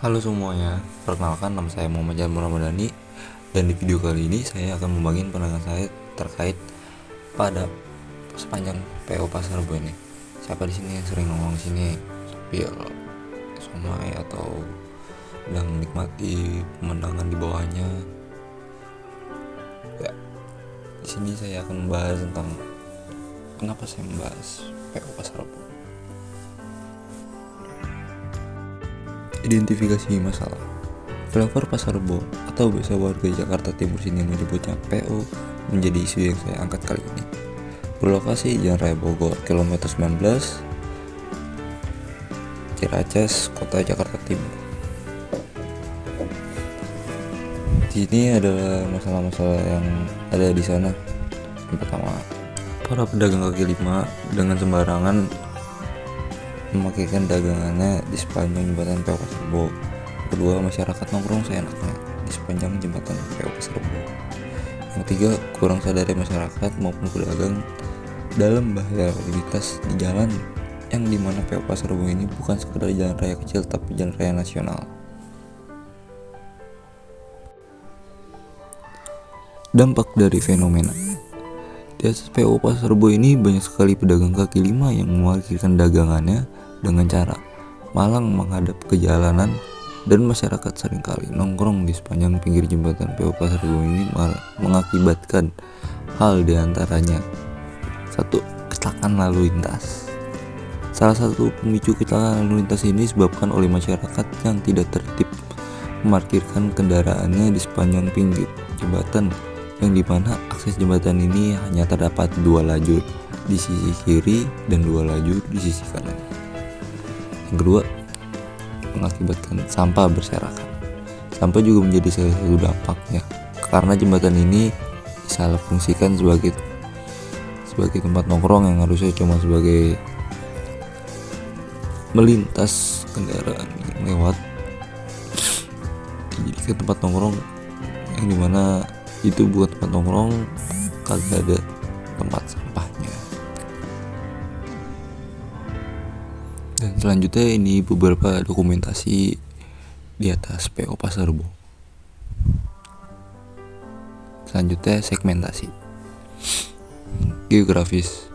Halo semuanya, perkenalkan nama saya Muhammad Jan Ramadhani. Dan di video kali ini saya akan membagikan pandangan saya terkait pada sepanjang PO Pasar Rebo ini. Siapa di sini yang sering ngomong sini sambil somai atau sedang menikmati pemandangan di bawahnya? Ya, di sini saya akan membahas tentang kenapa saya membahas PO Pasar Rebo. Identifikasi masalah. Flyover Pasar Rebo atau biasa warga Jakarta Timur sini menyebutnya PO menjadi isu yang saya angkat kali ini. Berlokasi Jalan Raya Bogor, kilometer 19, Ciracas, Kota Jakarta Timur. Ini adalah masalah-masalah yang ada di sana. Yang pertama, para pedagang kaki lima dengan sembarangan memakaikan dagangannya di sepanjang jembatan PO Pasar Rebo. Kedua, masyarakat nongkrong seenaknya di sepanjang jembatan PO Pasar Rebo. Yang ketiga, kurang sadar masyarakat maupun pedagang dalam bahaya lalu lintas di jalan yang dimana PO Pasar Rebo ini bukan sekedar jalan raya kecil tapi jalan raya nasional. Dampak dari fenomena. Di atas PO Pasar Rebo ini banyak sekali pedagang kaki lima yang memarkirkan dagangannya dengan cara malang menghadap ke jalanan, dan masyarakat seringkali nongkrong di sepanjang pinggir jembatan PO Pasar Rebo ini malah mengakibatkan hal diantaranya: 1. Kecelakaan lalu lintas. Salah satu pemicu kecelakaan lalu lintas ini disebabkan oleh masyarakat yang tidak tertib memarkirkan kendaraannya di sepanjang pinggir jembatan, yang dimana akses jembatan ini hanya terdapat 2 lajur di sisi kiri dan 2 lajur di sisi kanan. Yang kedua, mengakibatkan sampah berserakan. Sampah juga menjadi salah satu dampaknya, karena jembatan ini disalah fungsikan sebagai tempat nongkrong yang harusnya cuma sebagai melintas kendaraan yang lewat, jadi tempat nongkrong yang dimana itu bukan tempat nongkrong, kagak ada tempat sampahnya. Dan selanjutnya ini beberapa dokumentasi di atas PO Pasar Rebo. Selanjutnya segmentasi. Geografis.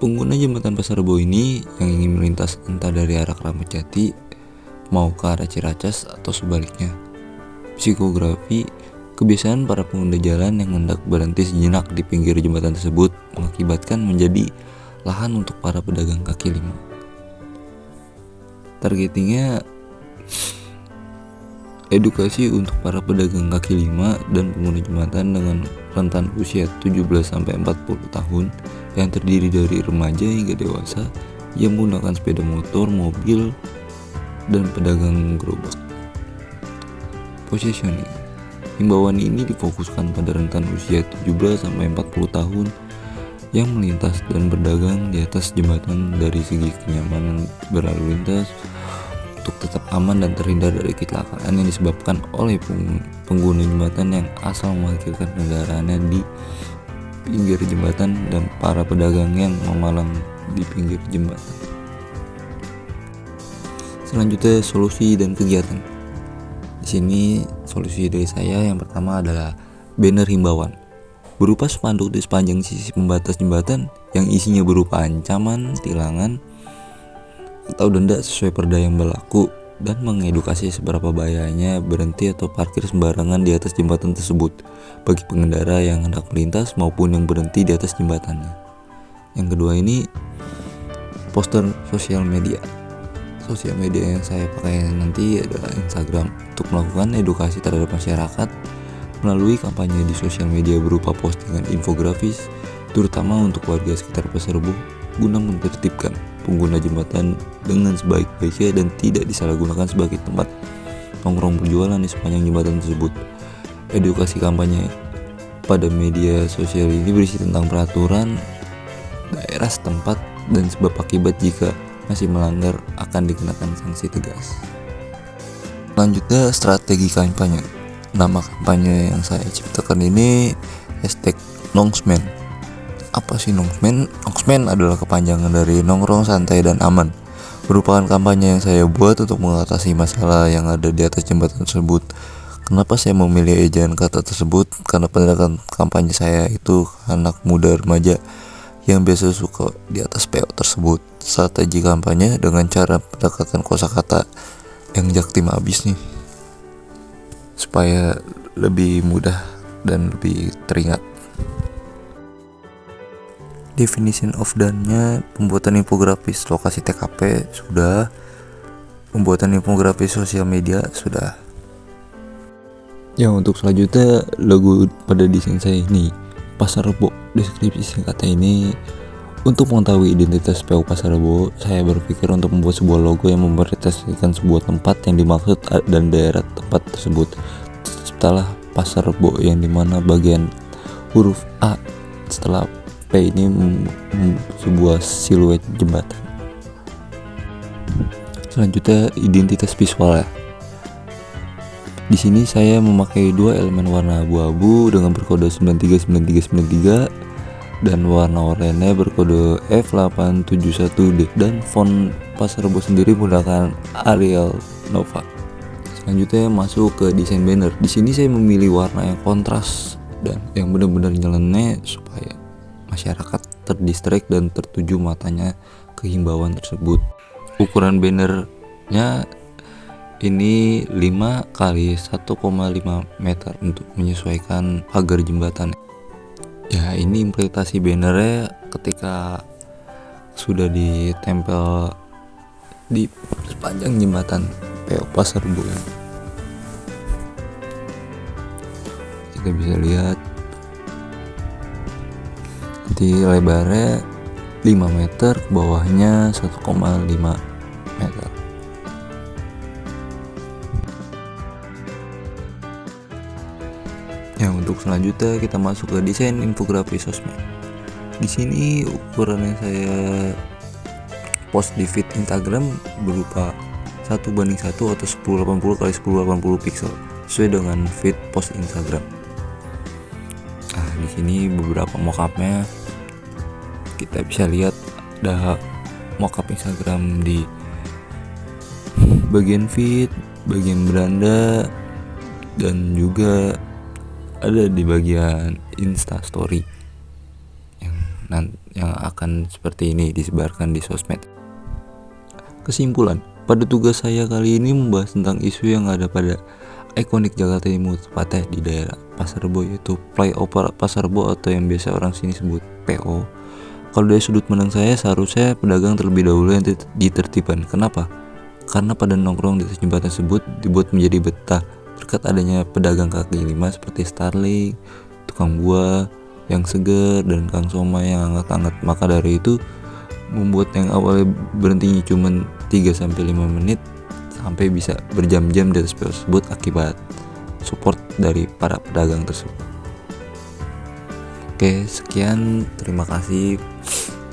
Pengguna jembatan Pasar Rebo ini yang ingin melintas entah dari arah Kramat Jati mau ke arah Ciracas atau sebaliknya. Psikografi. Kebiasaan para pengguna jalan yang hendak berhenti sejenak di pinggir jembatan tersebut mengakibatkan menjadi lahan untuk para pedagang kaki lima. Targetingnya edukasi untuk para pedagang kaki lima dan pengguna jembatan dengan rentan usia 17-40 tahun yang terdiri dari remaja hingga dewasa yang menggunakan sepeda motor, mobil, dan pedagang gerobak. Positioning. Himbauan ini difokuskan pada rentan usia 17-40 tahun yang melintas dan berdagang di atas jembatan dari segi kenyamanan berlalu lintas untuk tetap aman dan terhindar dari kecelakaan yang disebabkan oleh pengguna jembatan yang asal memarkirkan kendaraannya di pinggir jembatan dan para pedagang yang memalang di pinggir jembatan. Selanjutnya, solusi dan kegiatan. Di sini solusi dari saya yang pertama adalah banner himbauan berupa spanduk di sepanjang sisi pembatas jembatan yang isinya berupa ancaman, tilangan, atau denda sesuai perda yang berlaku, dan mengedukasi seberapa bahayanya berhenti atau parkir sembarangan di atas jembatan tersebut bagi pengendara yang hendak melintas maupun yang berhenti di atas jembatannya. Yang kedua ini poster sosial media. Sosial media yang saya pakai nanti adalah Instagram untuk melakukan edukasi terhadap masyarakat melalui kampanye di sosial media berupa postingan infografis, terutama untuk warga sekitar Pasar Rebo, guna menertibkan pengguna jembatan dengan sebaik-baiknya dan tidak disalahgunakan sebagai tempat nongkrong berjualan di sepanjang jembatan tersebut. Edukasi kampanye pada media sosial ini berisi tentang peraturan daerah setempat dan sebab akibat jika masih melanggar akan dikenakan sanksi tegas. Selanjutnya, strategi kampanye. Nama kampanye yang saya ciptakan ini #Nongsmen. Apa sih Nongsmen? Nongsmen adalah kepanjangan dari nongkrong santai dan aman. merupakan kampanye yang saya buat untuk mengatasi masalah yang ada di atas jembatan tersebut. Kenapa saya memilih ejaan kata tersebut? Karena pendekatan kampanye saya itu anak muda remaja yang biasa suka di atas PO tersebut. Strategi kampanye dengan cara pendekatan kosakata yang jaktim abis nih, supaya lebih mudah dan lebih teringat. Definition of done-nya pembuatan infografis lokasi TKP sudah, pembuatan infografis sosial media sudah. Ya, untuk selanjutnya logo pada desain saya ini Pasar Rebo. Deskripsi singkatnya ini, untuk mengetahui identitas PO Pasar Rebo, saya berpikir untuk membuat sebuah logo yang merepresentasikan sebuah tempat yang dimaksud dan daerah tempat tersebut. Setelah Pasar Rebo yang dimana bagian huruf A setelah P ini sebuah siluet jembatan. Selanjutnya identitas visual ya. Di sini saya memakai dua elemen warna abu-abu dengan berkode 939393 dan warna oranye berkode F871D, dan font Pasar Rebo sendiri menggunakan Arial Nova. Selanjutnya masuk ke desain banner. Di sini saya memilih warna yang kontras dan yang benar-benar nyeleneh supaya masyarakat terdistract dan tertuju matanya ke himbauan tersebut. Ukuran bannernya ini 5 kali 1,5 meter untuk menyesuaikan pagar jembatan. Ya, ini implementasi bannernya ketika sudah ditempel di sepanjang jembatan PO Pasar Rebo. Kita bisa lihat di lebarnya 5 meter, ke bawahnya 1,5 meter. Ya, untuk selanjutnya kita masuk ke desain infografis sosmed. Di sini ukuran yang saya post di feed Instagram berupa 1:1 atau 1080 x 1080 pixel sesuai dengan feed post Instagram. Nah, di sini beberapa mockupnya kita bisa lihat, ada mockup Instagram di bagian feed, bagian beranda, dan juga ada di bagian Insta Story yang akan seperti ini disebarkan di sosmed. Kesimpulan, pada tugas saya kali ini membahas tentang isu yang ada pada ikonik Jakarta Timur, tepatnya di daerah Pasar Rebo, yaitu flyover Pasar Rebo atau yang biasa orang sini sebut PO. Kalau dari sudut pandang saya, seharusnya pedagang terlebih dahulu yang ditertibkan. Kenapa? Karena pada nongkrong di atas jembatan tersebut dibuat menjadi betah berkat adanya pedagang kaki lima seperti Starling, tukang buah yang segar, dan Kang Somai yang hangat-hangat. Maka dari itu membuat yang awalnya berhentinya cuma 3-5 menit sampai bisa berjam-jam di atas PO tersebut akibat support dari para pedagang tersebut. Oke, sekian, terima kasih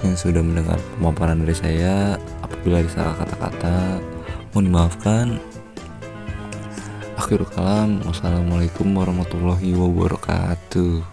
yang sudah mendengar pemaparan dari saya. Apabila ada salah kata-kata mohon dimaafkan. Akhirul kalam, wassalamualaikum warahmatullahi wabarakatuh.